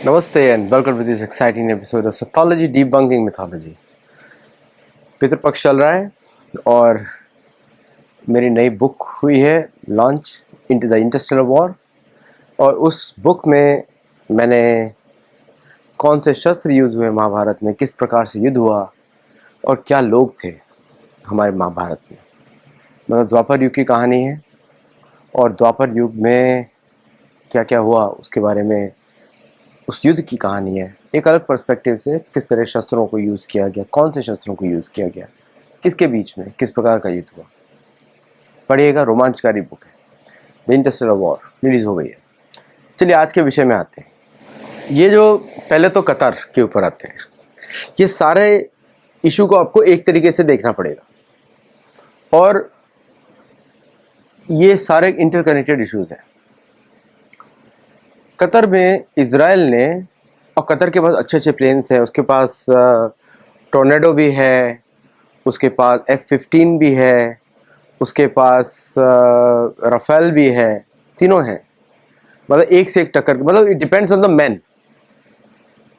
Namaste and welcome to this exciting episode of Sathology Debunking Mythology। Pitrupaksha चल रहा है और मेरी नई बुक हुई है launch into the Interstellar war, और उस बुक में मैंने कौन से शस्त्र यूज़ हुए महाभारत में, किस प्रकार से युद्ध हुआ और क्या लोग थे हमारे महाभारत में। मतलब द्वापर युग की कहानी है और द्वापर युग में क्या क्या हुआ उसके बारे में, उस युद्ध की कहानी है। एक अलग पर्सपेक्टिव से किस तरह शस्त्रों को यूज़ किया गया, कौन से शस्त्रों को यूज़ किया गया, किसके बीच में किस प्रकार का युद्ध हुआ। पढ़िएगा, रोमांचकारी बुक है। द इंटरस्टेलर वॉर रिलीज़ हो गई है। चलिए आज के विषय में आते हैं। ये जो पहले तो कतर के ऊपर आते हैं। ये सारे इशू को आपको एक तरीके से देखना पड़ेगा और ये सारे इंटरकनेक्टेड इश्यूज़ हैं। कतर में इज़राइल ने, और कतर के पास अच्छे अच्छे प्लेन्स हैं, उसके पास टोर्नेडो भी है, उसके पास F-15 भी है, उसके पास राफेल भी है, तीनों हैं। मतलब एक से एक टक्कर, मतलब it depends on the man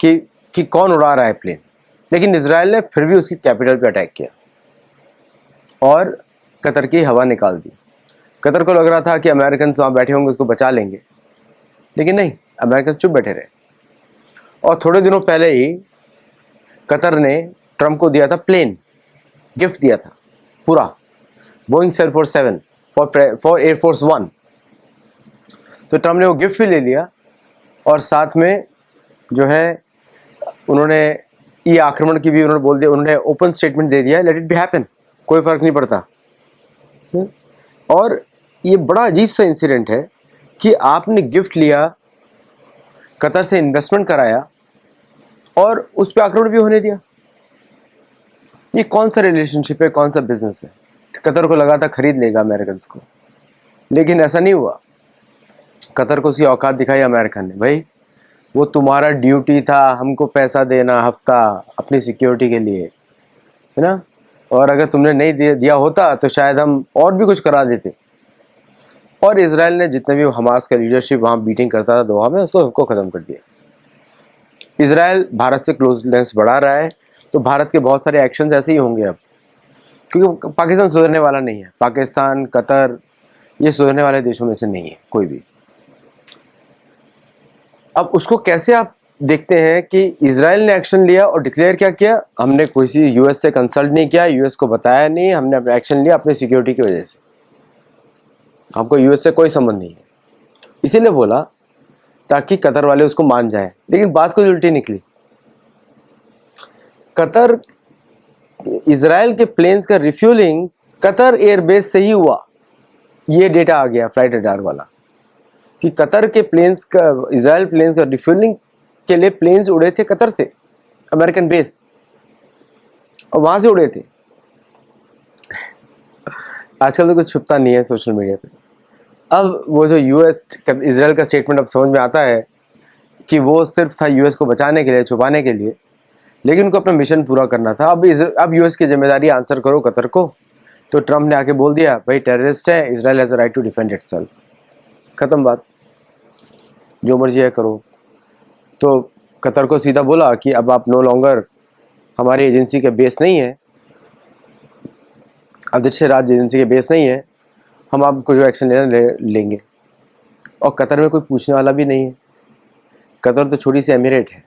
कि कौन उड़ा रहा है प्लेन। लेकिन इज़राइल ने फिर भी उसकी कैपिटल पे अटैक किया और कतर की हवा निकाल दी। कतर को लग रहा था कि अमेरिकन वहाँ बैठे होंगे, उसको बचा लेंगे, लेकिन नहीं, अमेरिकन चुप बैठे रहे। और थोड़े दिनों पहले ही कतर ने ट्रम्प को दिया था प्लेन, गिफ्ट दिया था पूरा, बोइंग 747 फॉर एयरफोर्स 1। तो ट्रम्प ने वो गिफ्ट भी ले लिया और साथ में जो है उन्होंने ये आक्रमण की भी उन्होंने बोल दिया, उन्होंने ओपन स्टेटमेंट दे दिया, लेट इट बी हैपन, कोई फ़र्क नहीं पड़ता। और ये बड़ा अजीब सा इंसिडेंट है कि आपने गिफ्ट लिया, कतर से इन्वेस्टमेंट कराया और उस पर आक्रमण भी होने दिया। ये कौन सा रिलेशनशिप है, कौन सा बिजनेस है? कतर को लगा था खरीद लेगा अमेरिकन को, लेकिन ऐसा नहीं हुआ। कतर को उसकी औकात दिखाई अमेरिकन ने, भाई वो तुम्हारा ड्यूटी था हमको पैसा देना हफ्ता अपनी सिक्योरिटी के लिए, है ना, और अगर तुमने नहीं दिया होता तो शायद हम और भी कुछ करा देते। और इजराइल ने जितने भी हमास का लीडरशिप वहाँ बीटिंग करता था दोहा में, उसको ख़त्म कर दिया। इजराइल भारत से क्लोजनेस बढ़ा रहा है, तो भारत के बहुत सारे एक्शंस ऐसे ही होंगे अब, क्योंकि पाकिस्तान सुधरने वाला नहीं है। पाकिस्तान, कतर, ये सुधरने वाले देशों में से नहीं है कोई भी। अब उसको कैसे आप देखते हैं कि इजराइल ने एक्शन लिया और डिक्लेयर क्या किया, हमने किसी यूएस से कंसल्ट नहीं किया, यूएस को बताया नहीं, हमने अपना एक्शन लिया अपनी सिक्योरिटी की वजह से, हमको यूएस से कोई संबंध नहीं है, इसीलिए बोला ताकि कतर वाले उसको मान जाए। लेकिन बात कुछ उल्टी निकली। कतर, इजराइल के प्लेन्स का रिफ्यूलिंग कतर एयरबेस से ही हुआ। ये डेटा आ गया फ्लाइट रडार वाला कि कतर के प्लेन्स का, इजराइल प्लेन्स का रिफ्यूलिंग के लिए प्लेन्स उड़े थे कतर से, अमेरिकन बेस, और वहां से उड़े थे। आजकल तो कुछ छुपता नहीं है सोशल मीडिया पे। अब वो जो यूएस, इजराइल का स्टेटमेंट अब समझ में आता है कि वो सिर्फ था यूएस को बचाने के लिए, छुपाने के लिए, लेकिन उनको अपना मिशन पूरा करना था। अब यूएस की जिम्मेदारी आंसर करो कतर को। तो ट्रम्प ने आके बोल दिया, भाई टेररिस्ट है, Israel has a right to defend itself, ख़त्म बात, जो मर्जी है करो। तो कतर को सीधा बोला कि अब आप नो लॉन्गर हमारी एजेंसी के बेस नहीं है, अध्यक्ष राज्य एजेंसी के बेस नहीं है, हम आपको जो एक्शन लेना लेंगे। और कतर में कोई पूछने वाला भी नहीं है। कतर तो छोटी सी एमिरेट है,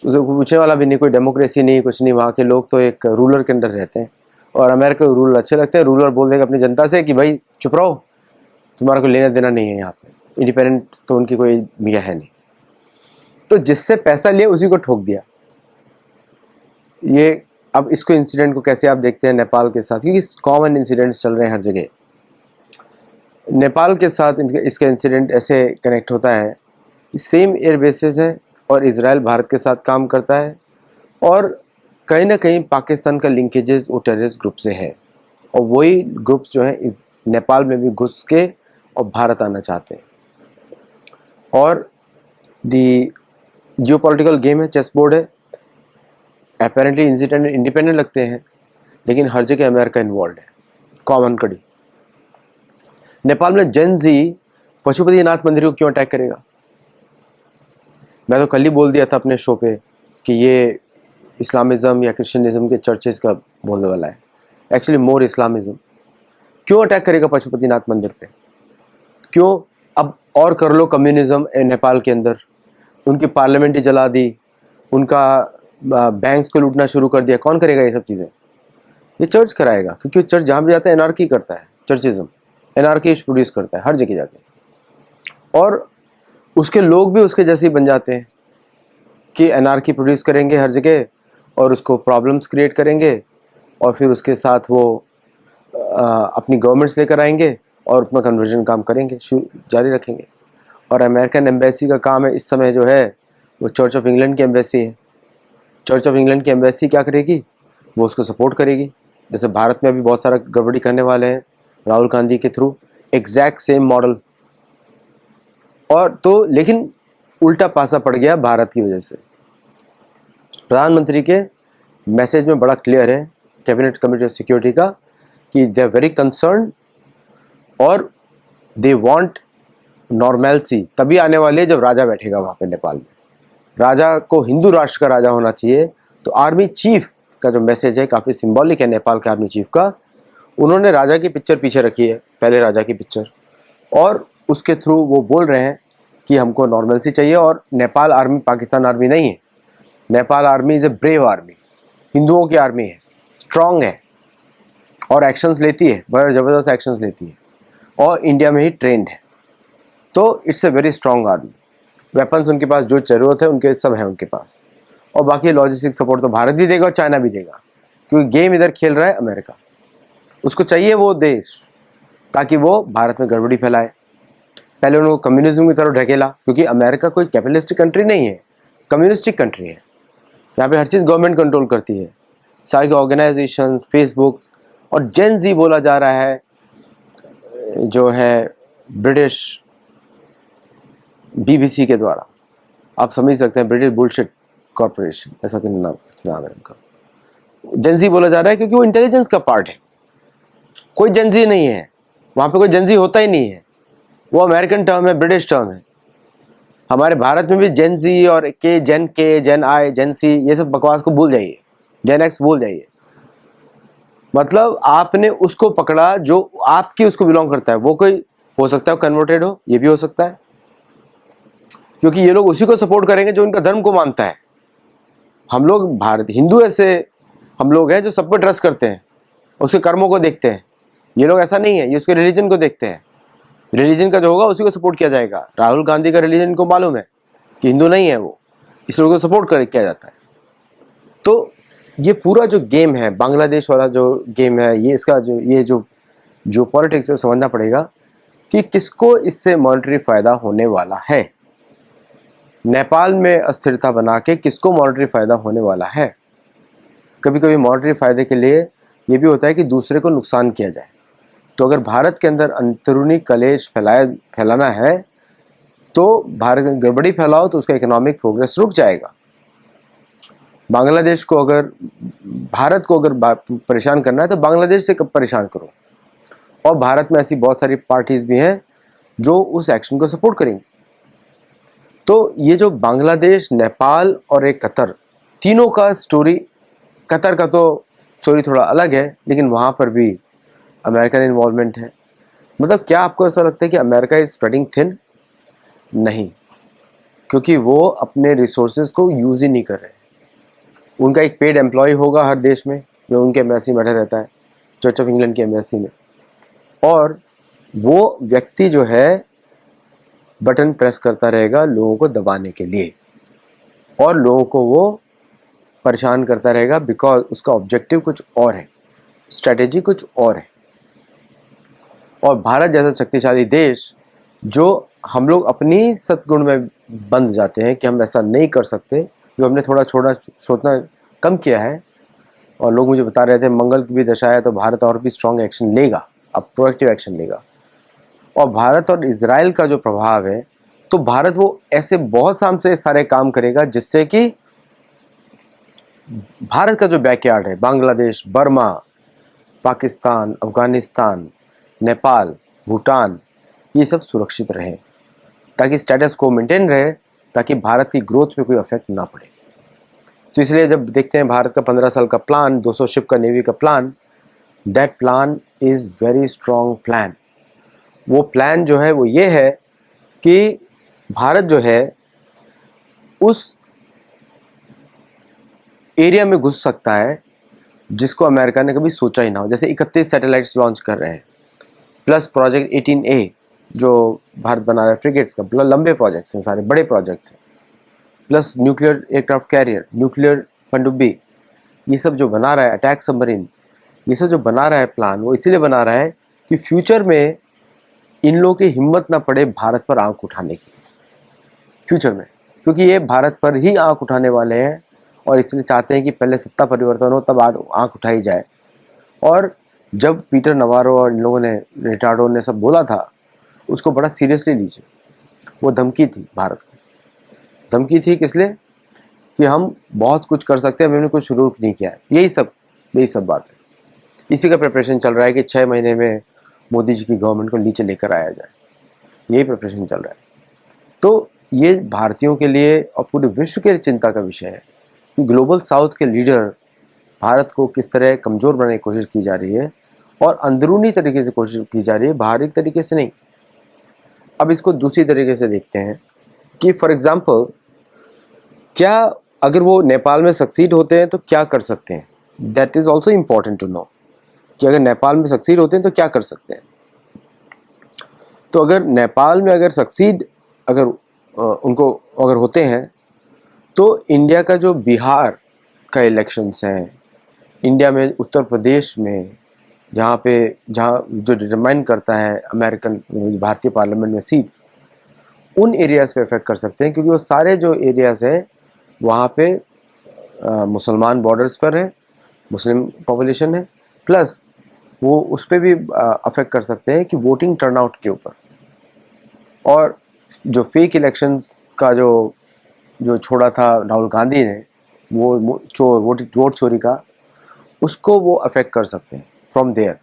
उसको पूछने वाला भी नहीं, कोई डेमोक्रेसी नहीं, कुछ नहीं। वहाँ के लोग तो एक रूलर के अंडर रहते हैं और अमेरिका के रूल अच्छे लगते हैं। रूलर बोल देगा अपनी जनता से कि भाई चुप रहो, तुम्हारा कोई लेना देना नहीं है यहाँ पे। इंडिपेंडेंट तो उनकी कोई मियाँ है नहीं। तो जिससे पैसा लिया उसी को ठोक दिया। ये अब इसको इंसिडेंट को कैसे आप देखते हैं नेपाल के साथ, क्योंकि कॉमन इंसिडेंट्स चल रहे हैं हर जगह। नेपाल के साथ इसका इंसिडेंट ऐसे कनेक्ट होता है, सेम एयर बेसिस है और इजराइल भारत के साथ काम करता है, और कहीं ना कहीं पाकिस्तान का लिंकेजेस वो टेररिस्ट ग्रुप से है, और वही ग्रुप्स जो है इस नेपाल में भी घुस के और भारत आना चाहते हैं। और दी जियोपॉलिटिकल गेम है, चेस बोर्ड है। अपेरेंटली इंसिडेंट इंडिपेंडेंट लगते हैं, लेकिन हर जगह अमेरिका इन्वॉल्व है, कॉमन कड़ी। नेपाल में जेन जी पशुपतिनाथ मंदिर को क्यों अटैक करेगा? मैं तो कल ही बोल दिया था अपने शो पे कि ये इस्लामिज़म या क्रिश्चियनिज़म के चर्चेज़ का बोलने वाला है, एक्चुअली मोर इस्लामिज़म। क्यों अटैक करेगा पशुपतिनाथ मंदिर पे? क्यों? अब और कर लो कम्युनिज़्म नेपाल के अंदर, उनकी पार्लियामेंट ही जला दी, उनका बैंक्स को लूटना शुरू कर दिया, कौन करेगा ये सब चीज़ें? ये चर्च कराएगा, क्योंकि चर्च जहाँ भी जाता है एनार्की करता है, चर्चिज़म एनार्की प्रोड्यूस करता है हर जगह जाके, और उसके लोग भी उसके जैसे ही बन जाते हैं कि एनार्की प्रोड्यूस करेंगे हर जगह और उसको प्रॉब्लम्स क्रिएट करेंगे, और फिर उसके साथ वो अपनी गवर्नमेंट्स लेकर आएंगे और अपना कन्वर्जन काम करेंगे, जारी रखेंगे। और अमेरिकन एम्बेसी का काम है इस समय जो है वो चर्च ऑफ इंग्लैंड की एम्बेसी है। चर्च ऑफ इंग्लैंड की एम्बेसी क्या करेगी? वो उसको सपोर्ट करेगी। जैसे भारत में अभी बहुत सारा गड़बड़ी करने वाले हैं राहुल गांधी के थ्रू, एग्जैक्ट सेम मॉडल। और तो लेकिन उल्टा पासा पड़ गया भारत की वजह से। प्रधानमंत्री के मैसेज में बड़ा क्लियर है कैबिनेट कमेटी ऑफ सिक्योरिटी का कि दे आर वेरी कंसर्न और दे वांट नॉर्मेलसी तभी आने वाली है जब राजा बैठेगा वहाँ पे नेपाल में। राजा को हिंदू राष्ट्र का राजा होना चाहिए। तो आर्मी चीफ का जो मैसेज है काफ़ी सिंबॉलिक है नेपाल के आर्मी चीफ का। उन्होंने राजा की पिक्चर पीछे रखी है, पहले राजा की पिक्चर, और उसके थ्रू वो बोल रहे हैं कि हमको नॉर्मेलसी चाहिए। और नेपाल आर्मी पाकिस्तान आर्मी नहीं है, Nepal army is a brave army, हिंदुओं की आर्मी है, स्ट्रांग है और एक्शंस लेती है, बड़े ज़बरदस्त एक्शंस लेती है और इंडिया में ही ट्रेंड है। तो it's a very strong army. Weapons उनके पास जो ज़रूरत है उनके सब है उनके पास, और बाकी लॉजिस्टिक सपोर्ट तो भारत भी देगा और चाइना भी देगा, क्योंकि गेम इधर खेल रहा है अमेरिका। उसको चाहिए वो देश ताकि वो भारत में गड़बड़ी फैलाए। पहले उनको कम्युनिज्म की तरफ ढकेला, क्योंकि अमेरिका कोई कैपिटलिस्टिक कंट्री नहीं है, कम्युनिस्टिक कंट्री है। यहाँ पे हर चीज़ गवर्नमेंट कंट्रोल करती है, सारी ऑर्गेनाइजेशंस, फेसबुक, और जेन जी बोला जा रहा है जो है ब्रिटिश बीबीसी के द्वारा। आप समझ सकते हैं, ब्रिटिश बुलशिट कॉर्पोरेशन ऐसा कि नाम है उनका। जेंजी बोला जा रहा है क्योंकि वो इंटेलिजेंस का पार्ट है। कोई जेंजी नहीं है वहाँ पे, कोई जेंजी होता ही नहीं है, वो अमेरिकन टर्म है, ब्रिटिश टर्म है। हमारे भारत में भी जेंजी और जेन आई, जेन सी, ये सब बकवास को भूल जाइए, जेन एक्स भूल जाइए। मतलब आपने उसको पकड़ा जो आपकी उसको बिलोंग करता है। वो कोई हो सकता है कन्वर्टेड हो, ये भी हो सकता है, क्योंकि ये लोग उसी को सपोर्ट करेंगे जो उनका धर्म को मानता है। हम लोग भारत हिंदू ऐसे हम लोग हैं जो सब पर ट्रस्ट करते हैं, उसके कर्मों को देखते हैं। ये लोग ऐसा नहीं है, ये उसके रिलीजन को देखते हैं। रिलीजन का जो होगा उसी को सपोर्ट किया जाएगा। राहुल गांधी का रिलीजन इनको मालूम है कि हिंदू नहीं है वो, इसलिए उसको सपोर्ट कर किया जाता है। तो ये पूरा जो गेम है, बांग्लादेश वाला जो गेम है, ये इसका जो पॉलिटिक्स है समझना पड़ेगा कि किसको इससे मॉनेटरी फ़ायदा होने वाला है। नेपाल में अस्थिरता बना के किसको मॉनेटरी फ़ायदा होने वाला है। कभी कभी मॉनेटरी फ़ायदे के लिए ये भी होता है कि दूसरे को नुकसान किया जाए। तो अगर भारत के अंदर अंदरूनी कलेश फैलाना है तो भारत में गड़बड़ी फैलाओ तो उसका इकोनॉमिक प्रोग्रेस रुक जाएगा। बांग्लादेश को अगर भारत को अगर परेशान करना है तो बांग्लादेश से कब परेशान करो। और भारत में ऐसी बहुत सारी पार्टीज भी हैं जो उस एक्शन को सपोर्ट करेंगी। तो ये जो बांग्लादेश, नेपाल और एक कतर, तीनों का स्टोरी, कतर का तो स्टोरी थोड़ा अलग है, लेकिन वहाँ पर भी अमेरिकन इन्वॉल्वमेंट है। मतलब क्या आपको ऐसा लगता है कि अमेरिका इज स्प्रेडिंग थिन? नहीं, क्योंकि वो अपने रिसोर्सेज को यूज़ ही नहीं कर रहे। उनका एक पेड एम्प्लॉय होगा हर देश में जो उनके एम्बेसी में बैठा रहता है, चर्च ऑफ इंग्लैंड की एम्बेसी में, और वो व्यक्ति जो है बटन प्रेस करता रहेगा लोगों को दबाने के लिए, और लोगों को वो परेशान करता रहेगा बिकॉज उसका ऑब्जेक्टिव कुछ और है, स्ट्रेटेजी कुछ और है। और भारत जैसा शक्तिशाली देश, जो हम लोग अपनी सद्गुण में बंध जाते हैं कि हम ऐसा नहीं कर सकते, जो हमने थोड़ा सोचना कम किया है। और लोग मुझे बता रहे थे मंगल की भी दशा है तो भारत और भी स्ट्रॉन्ग एक्शन लेगा, अब प्रोएक्टिव एक्शन लेगा। और भारत और इजराइल का जो प्रभाव है, तो भारत वो ऐसे बहुत से सारे काम करेगा जिससे कि भारत का जो बैकयार्ड है, बांग्लादेश, बर्मा, पाकिस्तान, अफगानिस्तान, नेपाल, भूटान, ये सब सुरक्षित रहे, ताकि स्टेटस को मेंटेन रहे ताकि भारत की ग्रोथ पे कोई इफेक्ट ना पड़े। तो इसलिए जब देखते हैं भारत का 15 साल का प्लान, 200 शिप का नेवी का plan, that plan is very strong plan. वो प्लान जो है वो ये है कि भारत जो है उस एरिया में घुस सकता है जिसको अमेरिका ने कभी सोचा ही ना हो। जैसे 31 सैटेलाइट्स लॉन्च कर रहे हैं, प्लस प्रोजेक्ट 18A जो भारत बना रहा है फ्रिगेट्स का, मतलब लंबे प्रोजेक्ट्स हैं, सारे बड़े प्रोजेक्ट्स हैं, plus nuclear aircraft carrier, nuclear पनडुब्बी, ये सब जो बना रहा है, अटैक सबमरीन, ये सब जो बना रहा है प्लान, वो इसीलिए बना रहा है कि फ्यूचर में इन लोगों की हिम्मत ना पड़े भारत पर आंख उठाने की, फ्यूचर में, क्योंकि ये भारत पर ही आंख उठाने वाले हैं और इसलिए चाहते हैं कि पहले सत्ता परिवर्तन हो तब आंख उठाई जाए। और जब पीटर नवारो और इन लोगों ने, रिटार्डो ने सब बोला था, उसको बड़ा सीरियसली लीजिए। वो धमकी थी भारत को, धमकी थी किस लिए कि हम बहुत कुछ कर सकते हैं, हमने कुछ शुरू नहीं किया है, यही सब बात है। इसी का प्रिपरेशन चल रहा है कि 6 महीने में मोदी जी की गवर्नमेंट को नीचे लेकर आया जाए, यही प्रिपरेशन चल रहा है। तो ये भारतीयों के लिए और पूरे विश्व के लिए चिंता का विषय है कि ग्लोबल साउथ के लीडर भारत को किस तरह कमज़ोर बनाने की कोशिश की जा रही है, और अंदरूनी तरीके से कोशिश की जा रही है, बाहरी तरीके से नहीं। अब इसको दूसरी तरीके से देखते हैं कि फॉर एग्जांपल, क्या अगर वो नेपाल में सक्सीड होते हैं तो क्या कर सकते हैं, that is also important to know कि अगर नेपाल में सक्सीड होते हैं तो क्या कर सकते हैं। तो अगर नेपाल में अगर सक्सीड उनको अगर होते हैं तो इंडिया का जो बिहार का इलेक्शंस हैं, इंडिया में उत्तर प्रदेश में, जहाँ जो डिटरमाइन करता है अमेरिकन भारतीय पार्लियामेंट में सीट्स, उन एरियाज़ पे इफेक्ट कर सकते हैं, क्योंकि वो सारे जो एरियाज़ हैं वहाँ पे मुसलमान बॉर्डर्स पर है, मुस्लिम पॉपुलेशन है, प्लस वो उस पर भी अफेक्ट कर सकते हैं कि वोटिंग टर्नआउट के ऊपर। और जो फेक इलेक्शंस का जो छोड़ा था राहुल गांधी ने, वो वोट चोरी का, उसको वो अफेक्ट कर सकते हैं फ्रॉम देयर।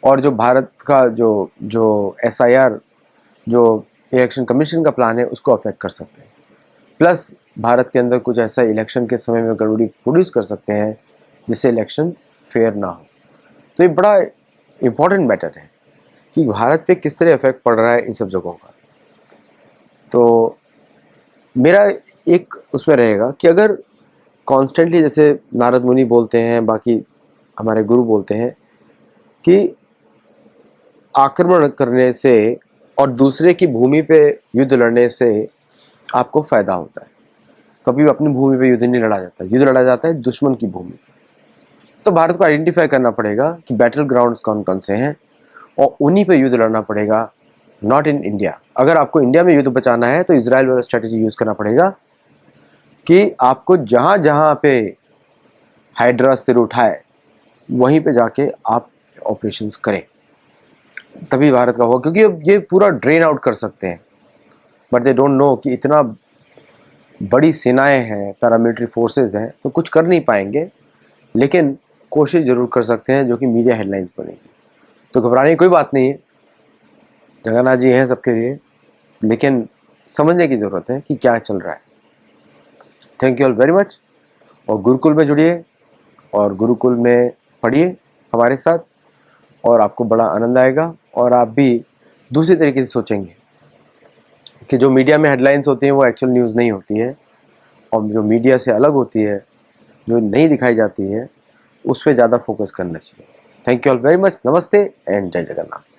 और जो भारत का जो SIR जो इलेक्शन कमीशन का प्लान है, उसको अफेक्ट कर सकते हैं। प्लस भारत के अंदर कुछ ऐसा इलेक्शन के समय में गड़बड़ी प्रोड्यूस कर सकते हैं जिससे इलेक्शंस फेयर ना हो। तो ये बड़ा इम्पॉर्टेंट मैटर है कि भारत पे किस तरह इफेक्ट पड़ रहा है इन सब जगहों का। तो मेरा एक उसमें रहेगा कि अगर कॉन्स्टेंटली, जैसे नारद मुनि बोलते हैं, बाकी हमारे गुरु बोलते हैं कि आक्रमण करने से और दूसरे की भूमि पे युद्ध लड़ने से आपको फ़ायदा होता है। कभी भी अपनी भूमि पे युद्ध नहीं लड़ा जाता, युद्ध लड़ा जाता है दुश्मन की भूमि। तो भारत को आइडेंटिफाई करना पड़ेगा कि बैटल ग्राउंड्स कौन कौन से हैं और उन्हीं पे युद्ध लड़ना पड़ेगा, नॉट इन इंडिया। अगर आपको इंडिया में युद्ध बचाना है तो इजराइल वाला स्ट्रेटेजी यूज़ करना पड़ेगा कि आपको जहाँ जहाँ पे हाइड्रा सिर उठाए वहीं पे जाके आप ऑपरेशंस करें, तभी भारत का होगा। क्योंकि अब ये पूरा ड्रेन आउट कर सकते हैं, बट दे डोंट नो कि इतना बड़ी सेनाएं हैं, पैरामिलिट्री फोर्सेस हैं, तो कुछ कर नहीं पाएंगे, लेकिन कोशिश ज़रूर कर सकते हैं जो कि मीडिया हेडलाइंस बनेगी। तो घबराने की कोई बात नहीं है, जगन्नाथ जी हैं सबके लिए, लेकिन समझने की ज़रूरत है कि क्या चल रहा है। Thank you all very much. और गुरुकुल में जुड़िए और गुरुकुल में पढ़िए हमारे साथ, और आपको बड़ा आनंद आएगा और आप भी दूसरी तरीके से सोचेंगे कि जो मीडिया में हेडलाइंस होती हैं वो एक्चुअल न्यूज़ नहीं होती है, और जो मीडिया से अलग होती है, जो नहीं दिखाई जाती है, उस पर ज़्यादा फोकस करना चाहिए। Thank you all very much. नमस्ते एंड जय जगन्नाथ।